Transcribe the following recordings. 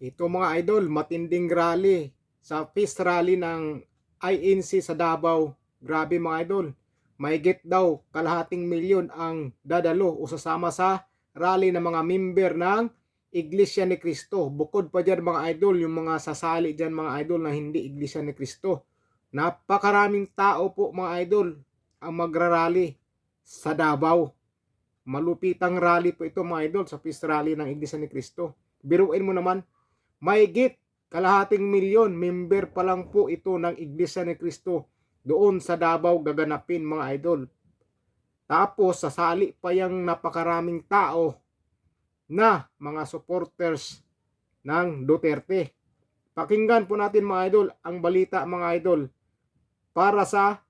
Ito mga idol, matinding rally sa peace rally ng INC sa Davao. Grabe mga idol, mahigit daw kalahating milyon ang dadalo o sasama sa rally ng mga member ng Iglesia ni Cristo. Bukod pa dyan mga idol, yung mga sasali dyan mga idol na hindi Iglesia ni Cristo. Napakaraming tao po mga idol ang magrarally sa Davao. Malupitang rally po ito mga idol sa peace rally ng Iglesia ni Cristo. Biruin mo naman, mahigit kalahating milyon member pa lang po ito ng Iglesia ni Cristo doon sa Davao gaganapin mga idol. Tapos sasali pa yung napakaraming tao na mga supporters ng Duterte. Pakinggan po natin mga idol ang balita mga idol para sa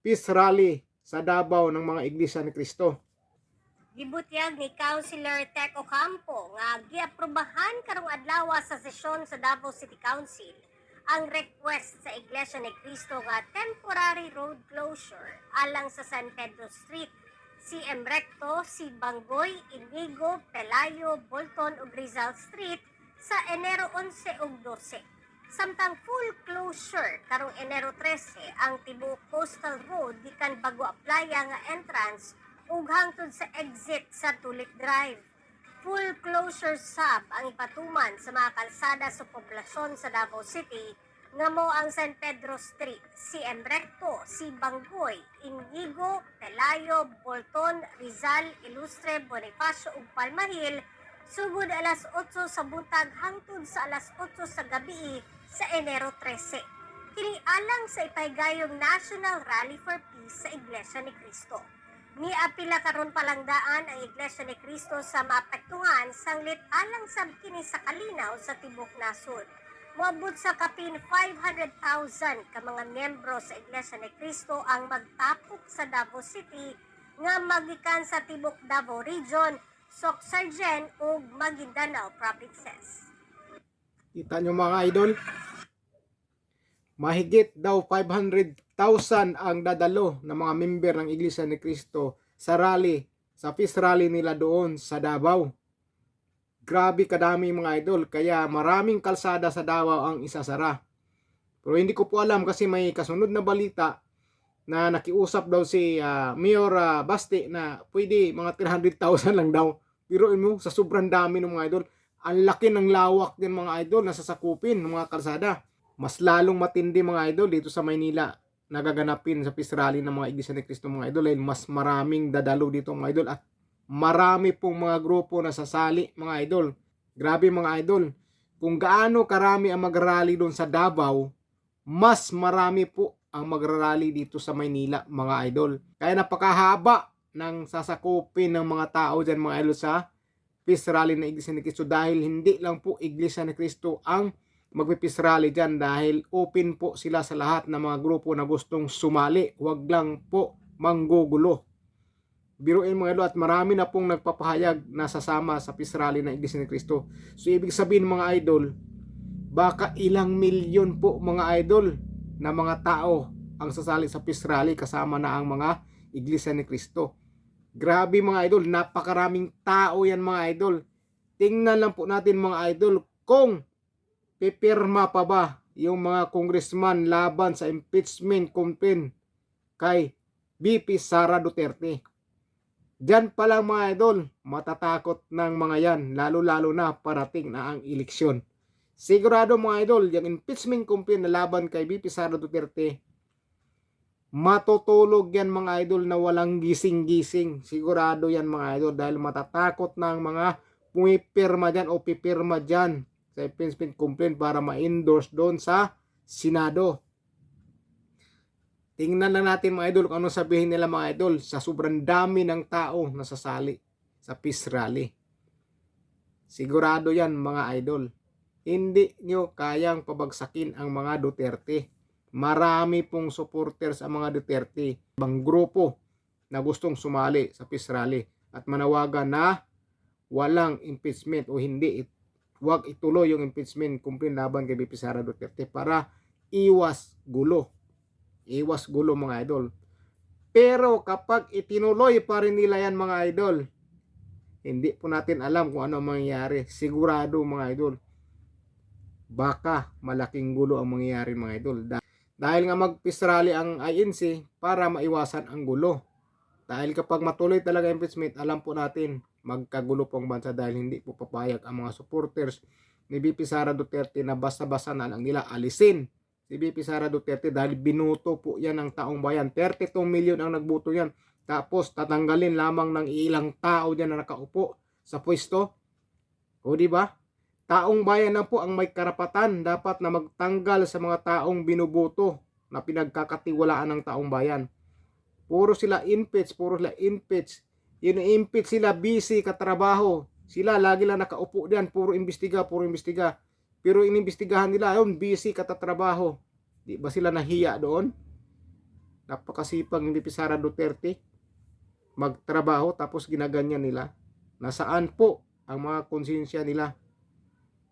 peace rally sa Davao ng mga Iglesia ni Cristo. Gibutyag ni Councilor Tek Ocampo nga giaprobahan karong adlaw sa sesyon sa Davao City Council ang request sa Iglesia ni Cristo nga temporary road closure alang sa San Pedro Street, CM Recto, si Bangoy, Inigo, Pelayo, Bolton ug Rizal Street sa Enero 11 ug 12. Samtang full closure karong Enero 13 ang tibuok coastal road gikan Bagua Playa nga entrance ug hangtod sa exit sa Tulip Drive. Full closure sab ang ipatuman sa mga kalsada sa poblasyon sa Davao City nga mo ang San Pedro Street, CM Recto, si Bangoy, Inigo, Pelayo, Bolton, Rizal, Ilustre, Bonifacio ug Palmahil sugod alas 8 sa buntag hangtod sa alas 8 sa gabi sa Enero 13. Kini alang sa ipahigayong National Rally for Peace sa Iglesia ni Cristo. Niapila karon palangdaan ang Iglesia ni Cristo sa maapektuhan sanglit alang sab kini sa kalinaw sa tibok nasod. Moabot sa kapin 500,000 ka mga miyembro sa Iglesia ni Cristo ang magtapok sa Davao City nga magikan sa tibok Davao Region, Soc-Sargen ug Maguindanao provinces. Kita nyo mga idol, mahigit daw 500,000 ang dadalo ng mga member ng Iglesia ni Cristo sa rally, sa peace rally nila doon sa Davao. Grabe kadami mga idol, kaya maraming kalsada sa Davao ang isasara. Pero hindi ko po alam kasi may kasunod na balita na nakiusap daw si Mayor Basti na pwede mga 300,000 lang daw. Pero mo sa sobrang dami ng mga idol, ang laki ng lawak din mga idol na sasakupin ng mga kalsada. Mas lalong matindi mga idol dito sa Maynila nagaganapin sa peace rally ng mga Iglesia ni Cristo mga idol, dahil mas maraming dadalo dito mga idol at marami pong mga grupo na sasali mga idol. Grabe mga idol, kung gaano karami ang magrally doon sa Davao, mas marami po ang magrarally dito sa Maynila mga idol. Kaya napakahaba ng sasakupin ng mga tao dyan mga idol sa peace rally ng Iglesia ni Cristo, dahil hindi lang po Iglesia ni Cristo ang magpe-peace rally dyan, dahil open po sila sa lahat ng mga grupo na gustong sumali. Huwag lang po manggugulo. Biruin mga idol, at marami na pong nagpapahayag na sasama sa peace rally ng Iglesia ni Cristo. So ibig sabihin mga idol, baka ilang milyon po mga idol na mga tao ang sasali sa peace rally kasama na ang mga Iglesia ni Cristo. Grabe mga idol, napakaraming tao yan mga idol. Tingnan lang po natin mga idol kung pipirma pa ba yung mga congressman laban sa impeachment complaint kay VP Sara Duterte. Diyan pa lang mga idol, matatakot ng mga yan, lalo-lalo na parating na ang eleksyon. Sigurado mga idol, yung impeachment complaint na laban kay VP Sara Duterte, matutulog yan mga idol na walang gising-gising. Sigurado yan mga idol, dahil matatakot ng mga pumipirma dyan o pipirma dyan sa impeachment complaint para ma-endorse doon sa Senado. Tingnan lang natin mga idol kung ano sabihin nila mga idol sa sobrang dami ng tao na sasali sa peace rally. Sigurado yan mga idol. Hindi nyo kayang pabagsakin ang mga Duterte. Marami pong supporters ang mga Duterte. Ibang grupo na gustong sumali sa peace rally at manawagan na walang impeachment o hindi, huwag ituloy yung impeachment complaint laban kay VP Sara Duterte para iwas gulo. Iwas gulo mga idol. Pero kapag itinuloy pa rin nila yan mga idol, hindi po natin alam kung ano mangyayari. Sigurado mga idol, baka malaking gulo ang mangyayari mga idol. Dahil nga mag-peace rally ang INC para maiwasan ang gulo. Dahil kapag matuloy talaga impeachment, alam po natin magkagulo po ang bansa dahil hindi po papayag ang mga supporters ni VP Sara Duterte na basta-basta na lang nila alisin si VP Sara Duterte dahil binuto po yan ng taong bayan. 32 million ang nagbuto yan. Tapos tatanggalin lamang ng ilang tao diyan na nakaupo sa pwesto. O di ba? Taong bayan na po ang may karapatan dapat na magtanggal sa mga taong binuboto na pinagkakatiwalaan ng taong bayan. Puro sila impeach, Ini-impeach sila, busy katrabaho. Sila lagi lang nakaupo diyan, puro imbestiga. Pero inimbestigahan nila, yun, busy katatrabaho. Di ba sila nahiya doon? Napakasipag ni Sara Duterte magtrabaho tapos ginaganyan nila. Nasaan po ang mga konsensya nila?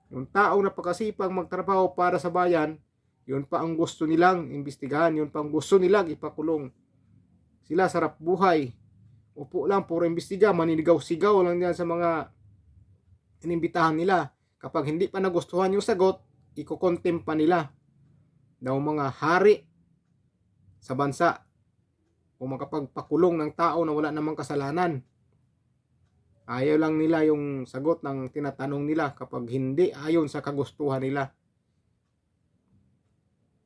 Yung taong napakasipag magtrabaho para sa bayan, yun pa ang gusto nilang imbestigahan, yun pa ang gusto nilang ipakulong. Sila sarap buhay. Upo lang, puro imbestiga, maninigaw-sigaw lang yan sa mga inimbitahan nila. Kapag hindi pa nagustuhan yung sagot, iko-contempt pa nila daw mga hari sa bansa o makapagpakulong ng tao na wala namang kasalanan. Ayaw lang nila yung sagot ng tinatanong nila kapag hindi ayon sa kagustuhan nila.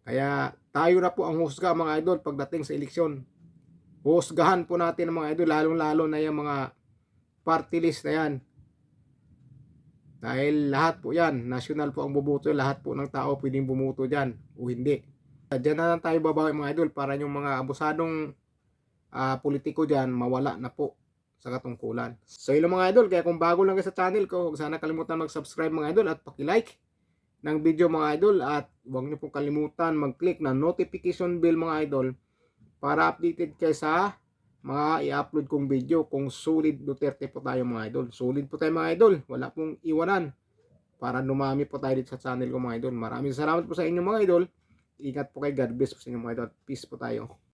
Kaya tayo na po ang husga mga idol pagdating sa eleksyon. Husgahan po natin ang mga idol, lalong-lalo na yung mga party list na yan. Dahil lahat po yan, national po ang bubuto, lahat po ng tao pwedeng bumuto dyan o hindi. Diyan na lang tayo babawi mga idol para yung mga abusadong politiko dyan mawala na po sa katungkulan. So yun mga idol, kaya kung bago lang kayo sa channel ko, huwag sana kalimutan mag-subscribe mga idol at paki-like ng video mga idol at huwag niyo pong kalimutan mag-click na notification bell mga idol para updated kayo sa mga i-upload kong video kung solid Duterte po tayo mga idol. Solid po tayo mga idol, wala pong iwanan para dumami po tayo dito sa channel ko mga idol. Maraming salamat po sa inyo mga idol. Ingat po kayo, God bless po sa inyo mga idol. Peace po tayo.